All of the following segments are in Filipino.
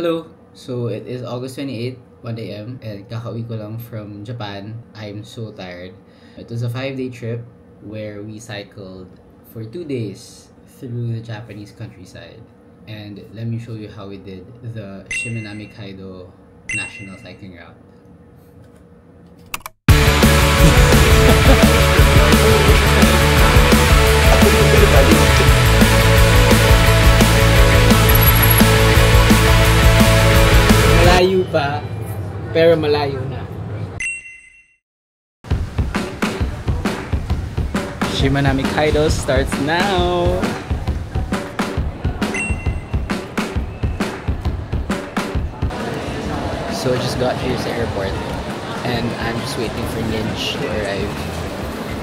Hello! So, it is August 28th, 1 a.m. and kakauwi ko lang from Japan. I'm so tired. It was a 5-day trip where we cycled for 2 days through the Japanese countryside. And let me show you how we did the Shimanami Kaido National Cycling Route. Malayo pa, pero malayo na. Shimanami Kaido starts now! So I just got here sa airport and I'm just waiting for Ninj to arrive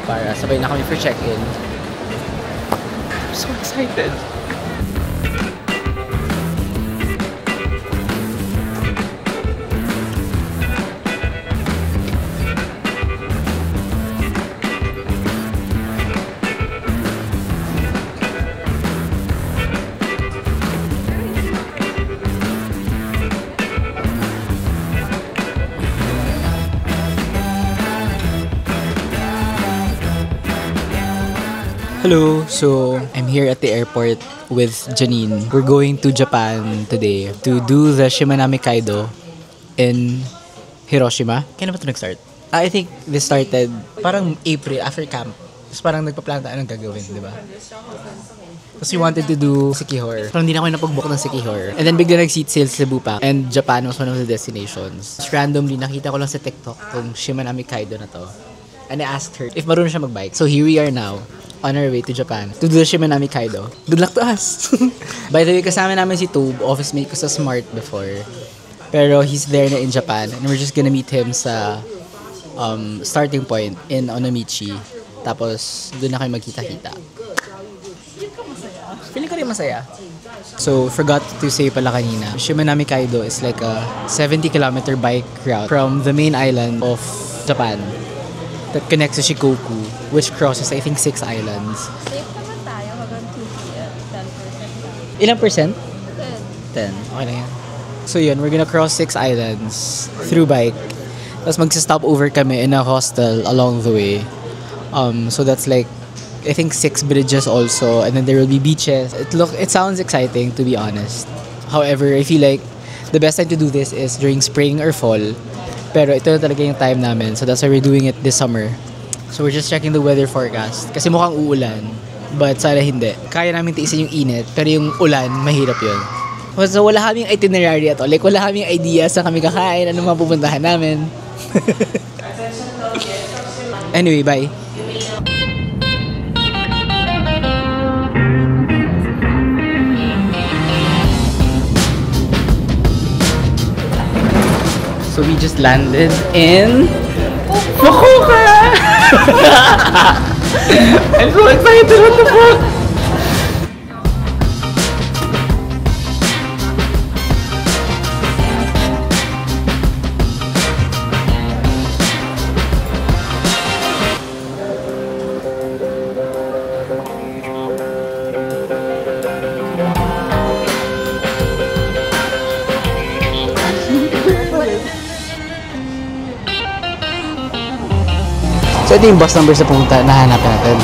para sabay na kami for check-in. I'm so excited! Hello, so I'm here at the airport with Janine. We're going to Japan today to do the Shimanami Kaido in Hiroshima. Kailan ba ito nag-start? I think this started parang April after camp. Tapos parang nagpa-plan tayo ng gagawin, di ba? Tapos we wanted to do Sekihor. Parang hindi na ako napag-book ng Sekihor. And then bigla nag-seat sale sa Cebu pa. And Japan was one of the destinations. Just randomly, nakita ko lang sa TikTok tong Shimanami Kaido na to. And I asked her if marunong siya mag-bike. So here we are now, on our way to Japan to do the Shimanami Kaido. Good luck to us! By the way, kasama namin si Tobe, office mate ko sa Smart before. Pero he's there na in Japan and we're just gonna meet him sa starting point in Onomichi. Tapos, doon na kayo magkita-kita. Feeling ko rin masaya. So, forgot to say pala kanina, Shimanami Kaido is like a 70-kilometer bike route from the main island of Japan that connects to Shikoku, which crosses, I think, 6 islands. Safe naman tayo hanggang 2 p.m. 10% lang. Ilang percent? 10. 10. Okay na yan. So yun, we're gonna cross 6 islands through bike. Tapos magsa-stop over kami in a hostel along the way. So that's like, I think 6 bridges also. And then there will be beaches. It sounds exciting, to be honest. However, I feel like the best time to do this is during spring or fall. Pero ito na talaga yung time namin. So that's why we're doing it this summer. So we're just checking the weather forecast. Kasi mukhang uulan. But sana hindi. Kaya namin tiisin yung init. Pero yung ulan, mahirap yun. So wala kaming itinerary at all. Like wala kaming idea saan kami kakain. Ano mga pupuntahan namin. Anyway, bye. So we just landed in Fukuoka! I'm so excited! What the fuck? So ito yung bus number sa pumunta na hanapin natin.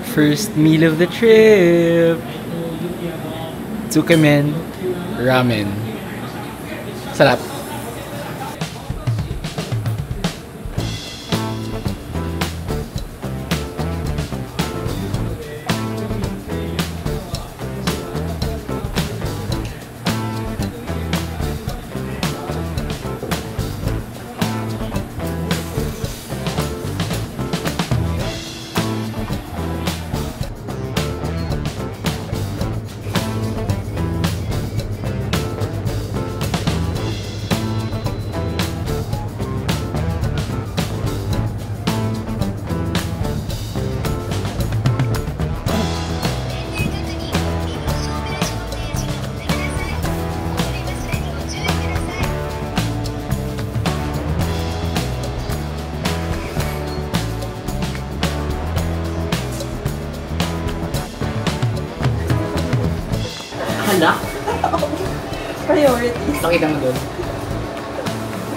First meal of the trip! Tsukemen ramen. Sarap. Alak? Priorities. Pakita mo doon.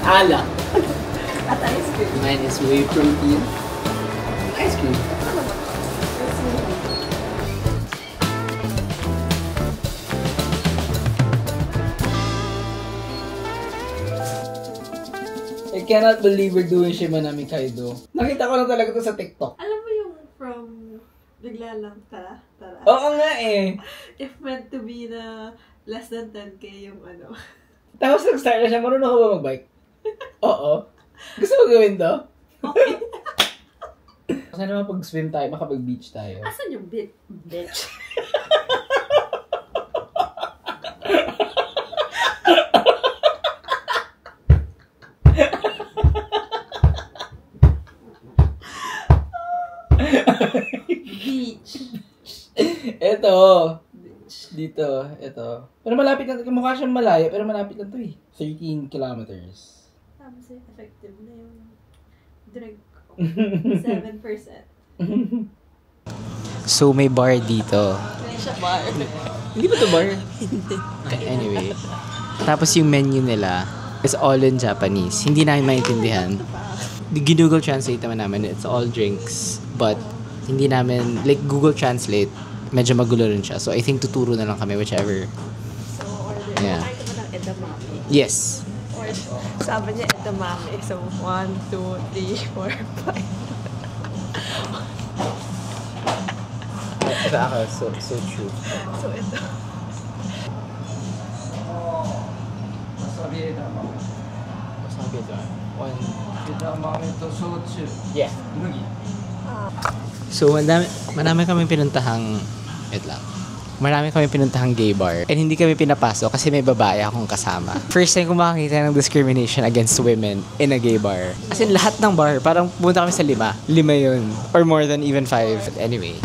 Alak. At ice cream. Mine is whey protein. Ice cream. I cannot believe we're doing Shimanami Kaido. Nakita ko na talaga to sa TikTok. Alam mo yung from bigla lang, tara. Oo nga eh. If meant to be na less than 10K yung ano. Tapos nag-start na siya. Marunong ka ba mag-bike? Oo. Gusto mo gawin to? Okay. Sana naman pag-swim tayo, makapag-beach tayo. Asan yung bitch? Beach. Eto. Dito. Ito. Pero malapit na. Mukha siyang malayo, pero malapit na to eh. 13 kilometers. Tapos effective na yung drink ko. 7%. So, may bar dito. Hindi siya bar. Hindi ba to bar? Anyway. Tapos yung menu nila is all in Japanese. Hindi namin maintindihan. Google Translate naman namin. It's all drinks. But, hindi namin, like Google Translate, medyo magulo rin siya. So, I think tuturo na lang kami, whichever. So, order. Yeah. Order ka ng edamame. Yes. Or, sabi niya edamame. So, 1, 2, 3, 4, 5. Ito ako, so true. So, ito. Wasabi ito. Yeah. So, marami kaming pinuntahang, marami kaming pinuntahang gay bar. And hindi kami pinapasok kasi may babae akong kasama. First time ko makakita ng discrimination against women in a gay bar. As in, lahat ng bar, parang pumunta kami sa 5. 5 yun. Or more than even 5. Anyway.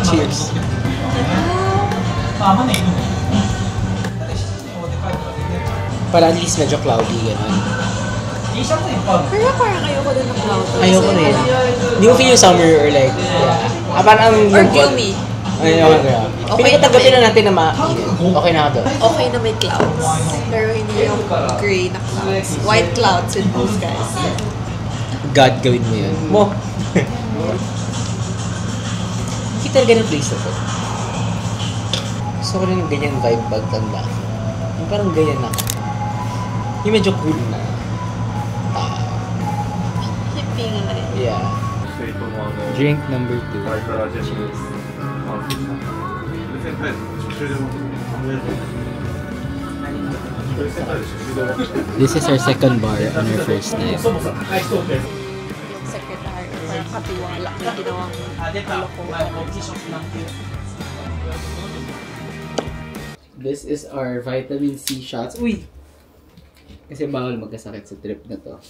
Cheers. Para at least medyo cloudy, gano'n. Pero parang ayoko din ng cloud. Ayoko rin. Hindi ko feel yung summer or like, yeah. Parang ang... Or gloomy. Ayoko kaya. Okay Pinagtagapin naman. na natin na mainit. Okay na ako doon. Okay na may clouds. Pero hindi yung gray na clouds. White clouds with blue skies. God, gawin mo yun. Mo! Hindi talaga ng place na to. Gusto ko rin yung ganyan vibe pagtanda. Yung parang ganyan ako. Yung medyo cool na. Hippie nga eh. Yeah. Drink number 2. Cheers. This is our second bar on our first night. Yung secretary, parang katiwala na ginawang This is our vitamin C shots. Uy! Kasi bawal magkasakit sa trip na to.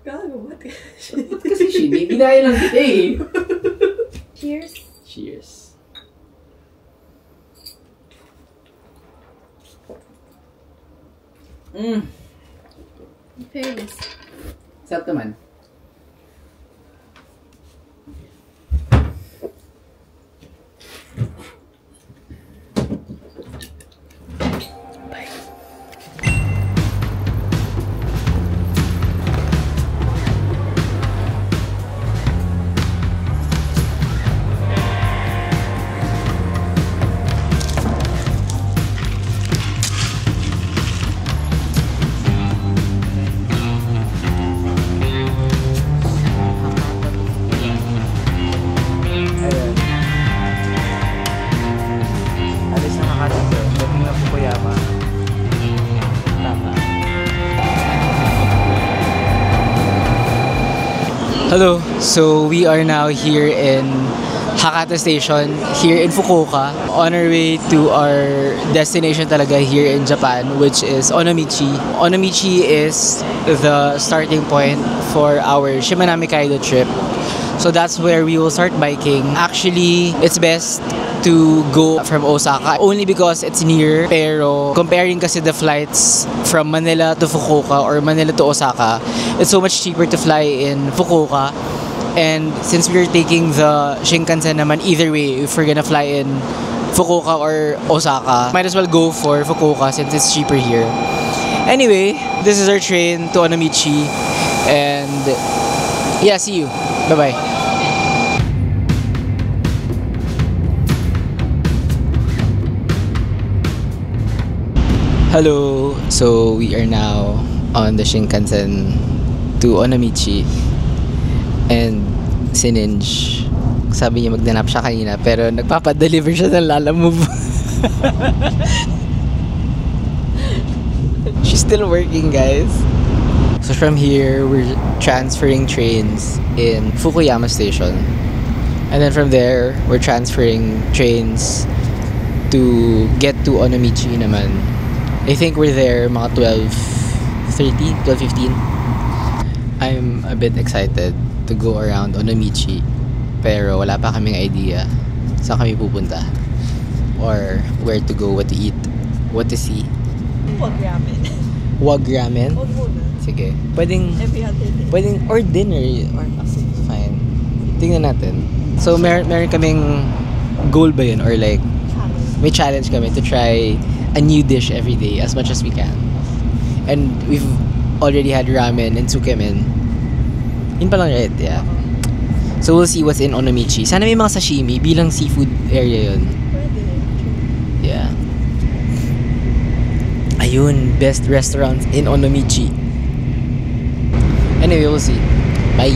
Gago, ba't Kasi Shini, ginaya lang kita eh. Cheers. Cheers. Fairness. Sarap naman. Hello, so we are now here in Hakata Station, here in Fukuoka, on our way to our destination talaga here in Japan, which is Onomichi. Onomichi is the starting point for our Shimanami Kaido trip. So So that's where we will start biking. Actually, it's best to go from Osaka only because it's near. Pero comparing kasi the flights from Manila to Fukuoka or Manila to Osaka, it's so much cheaper to fly in Fukuoka. And since we're taking the Shinkansen naman, either way, if we're gonna fly in Fukuoka or Osaka, might as well go for Fukuoka since it's cheaper here. Anyway, this is our train to Onomichi. And yeah, see you. Bye-bye. Hello. So we are now on the Shinkansen to Onomichi. And si Ninj, sabi niya magdanap siya kanina pero nagpapadeliver siya ng Lalamove. She's still working, guys. So from here, we're transferring trains in Fukuyama Station. And then from there, we're transferring trains to get to Onomichi naman. I think we're there mga 12:30, 12:15. I'm a bit excited to go around Onomichi. Pero wala pa kaming idea saan kami pupunta. Or where to go, what to eat, what to see. Wag ramen. Wag ramen? Wag muna. Sige. Pwedeng or dinner or fine. Tingnan natin. So meron kaming goal ba yun or like may challenge kami to try a new dish every day as much as we can. And we've already had ramen and tsukemen. Yun pa lang, right? Yeah. So we'll see what's in Onomichi. Sana may mga sashimi bilang seafood area yun. Yeah. Ayun, best restaurants in Onomichi. Anyway, we'll see. Bye.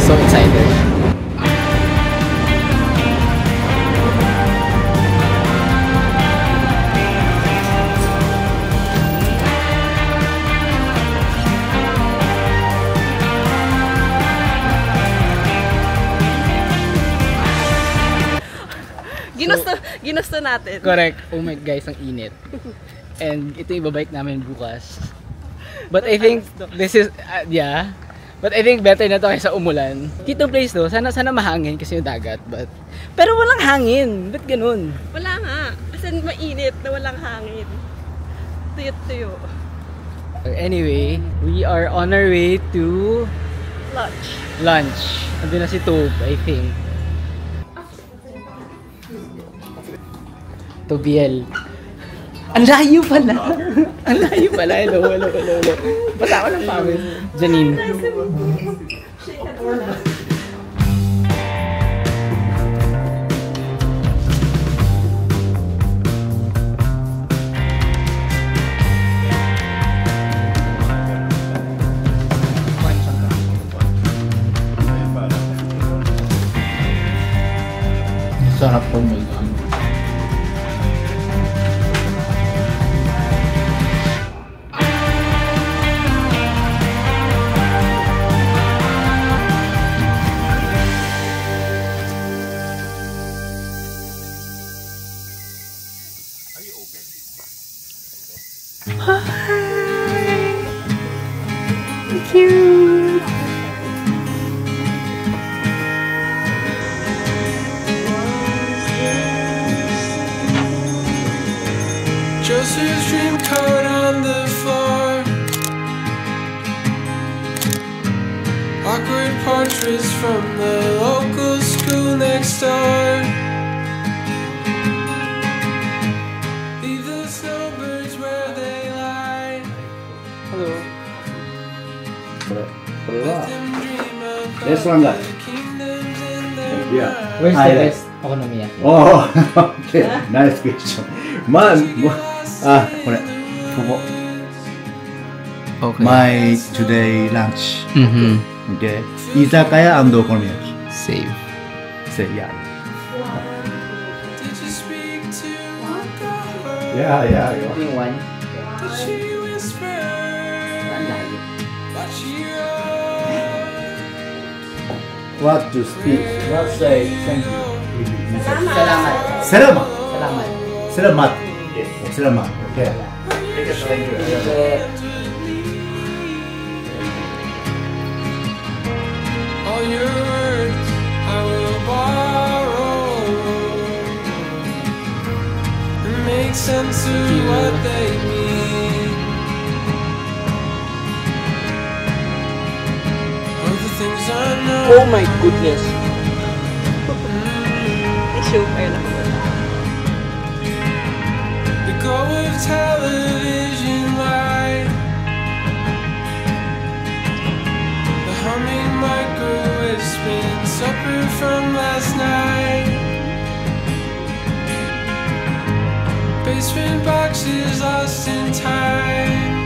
So excited. Ginusto natin. Correct. Oh my guys, ang init. And ito yung ibabike namin bukas. But I think this is, yeah. But I think better na to kaysa umulan. Kitong place though, sana mahangin kasi yung dagat. Pero walang hangin. Ba't ganun? Wala nga. Kasi mainit na walang hangin. Tuyot-tuyo. Anyway, we are on our way to lunch. Andun na si Tob, I think. Tobiel. Ang layo pala. Ang layo pala. Hello. Basta ako ng pawis. Janine. Sarap po mo. Joseph's dream coat on the floor, awkward portraits from the local school next door. Leave the snowbirds where they lie. Hello. Let them dream about Restaurant the kingdoms in their mind. Where's Hi the there. best okonomiya? Oh, okay. Nice question. Okay. My today lunch. Mm-hmm. Okay. Izakaya and okonomiyaki. Save. Say yeah. Did you speak to the heart? Yeah. Yung one. Did she whisper what she wrote? What to speak? What say thank you? Salamat. Salamat. Salamat. Salamat. Yes. Salamat. Okay. All your words I will borrow and make sense of what they mean. All the things I know. Oh my goodness. Super lang po. The glow of television light, the humming microwave spin, supper from last night, basement boxes lost in time,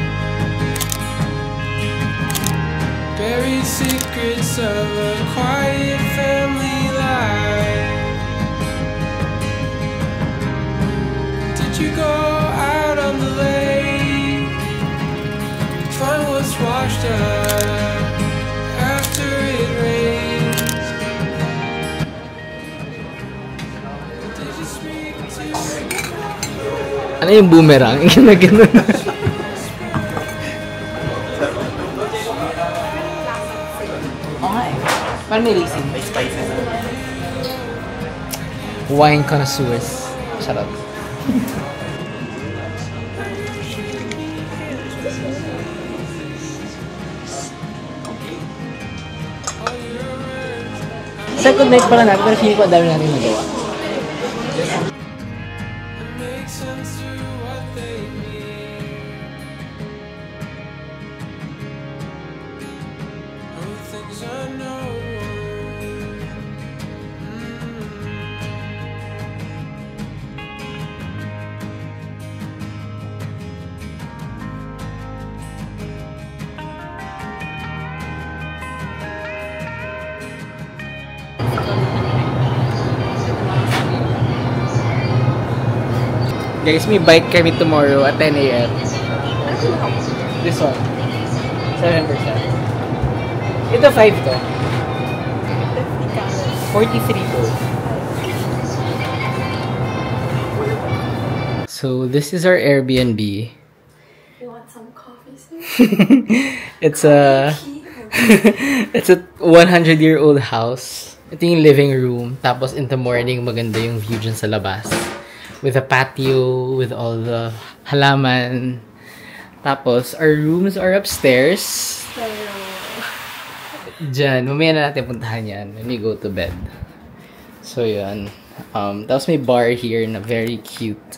buried secrets of a quiet family life. You go out on the lake, find what's washed up after it rains. Did you speak to Ano yung boomerang? Yung na ganun. Oo nga eh. Parang may racing. May spices. Wine connoisseurs. Shut up. Second night pa lang natin, pero feeling ko ang dami natin nagawa. make sense of what they mean? All the things I know. Guys, may bike kami tomorrow at 10 a.m. This one. 7%. Ito 5 to. 43 po. So, this is our Airbnb. You want some coffee, sir? It's a 100-year-old house. Ito yung living room. Tapos in the morning, maganda yung view dyan sa labas. With a patio, with all the halaman. Tapos, our rooms are upstairs. Diyan, mamaya na natin puntahan yan when we go to bed. So, yan. Tapos may bar here na very cute.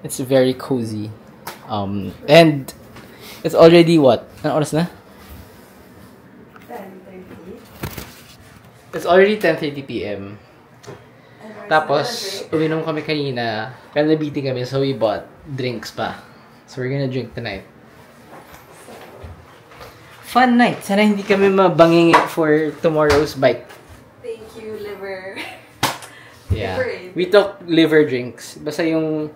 It's very cozy. And, it's already what? Anong oras na? 10:30. It's already 10:30 p.m. Tapos, uminom kami kanina. Kaya nabitin kami, so we bought drinks pa. So, we're gonna drink tonight. Fun night! Sana hindi kami mabanging for tomorrow's bike. Thank you, liver. Yeah. Liver aid. We took liver drinks. Basta yung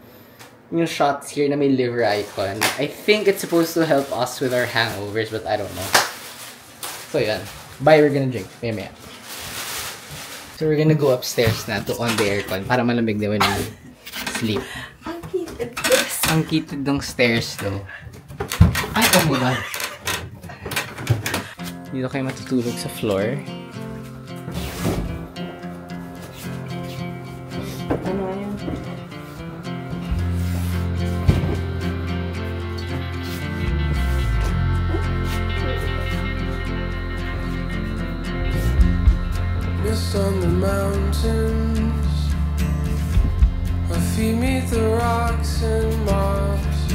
shots here na may liver icon. I think it's supposed to help us with our hangovers, but I don't know. So, yan. Bye, we're gonna drink. Maya. So, we're gonna go upstairs na to on the aircon para malamig na when we sleep. Ang cute this. Ang cute ng stairs though. Ay, oh my god. Dito kayo matutulog sa floor. Ano yun? Mist on the mountains, our feet meet the rocks and moss.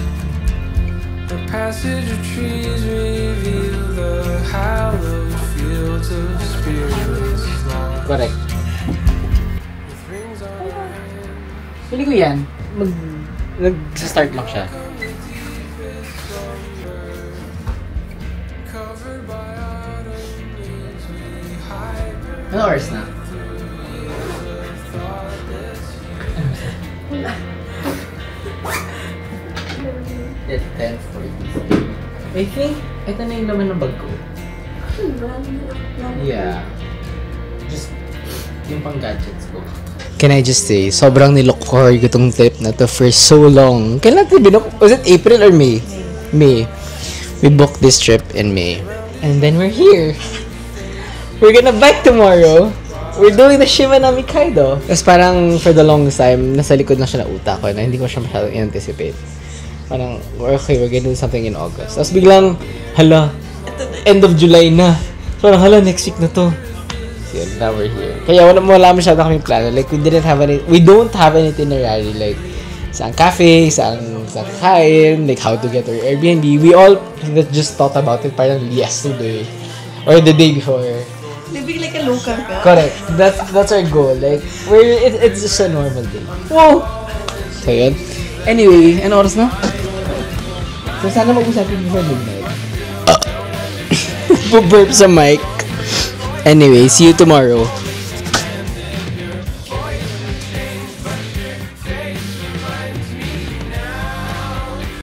The passage of trees reveal the hallowed fields of spirits lost. Correct. With rings on our hands, Pili ko yan. Nag-start lang siya. covered by autumn leaves, we hide Ano oras na? It's 10:40. I think, ito na yung laman ng bag ko. Yeah. Just yung pang gadgets ko. can I just say, sobrang nilook forward ko tong trip na to for so long. Kailan natin binook? Was it April or May? May. We booked this trip in May. And then we're here. We're gonna bike tomorrow. We're doing the Shimanami Kaido. Tapos parang for the longest time, nasa likod na siya na utak ko na hindi ko siya masyadong anticipate. Parang, okay, we're gonna do something in August. Tapos biglang, hala, end of July na. So parang, hala, next week na to. So yun, now we're here. Kaya wala masyadong kaming plano. Like, we don't have any itinerary. Like, saan cafe, saan kain, like how to get our Airbnb. We all just thought about it parang yesterday. Or the day before. Living like a local ka. Correct. That's our goal. Like, it's just a normal day. Whoa! So, yun. Anyway, ano oras na? So, sana mag-usapin before midnight. Burp sa mic. Anyway, see you tomorrow.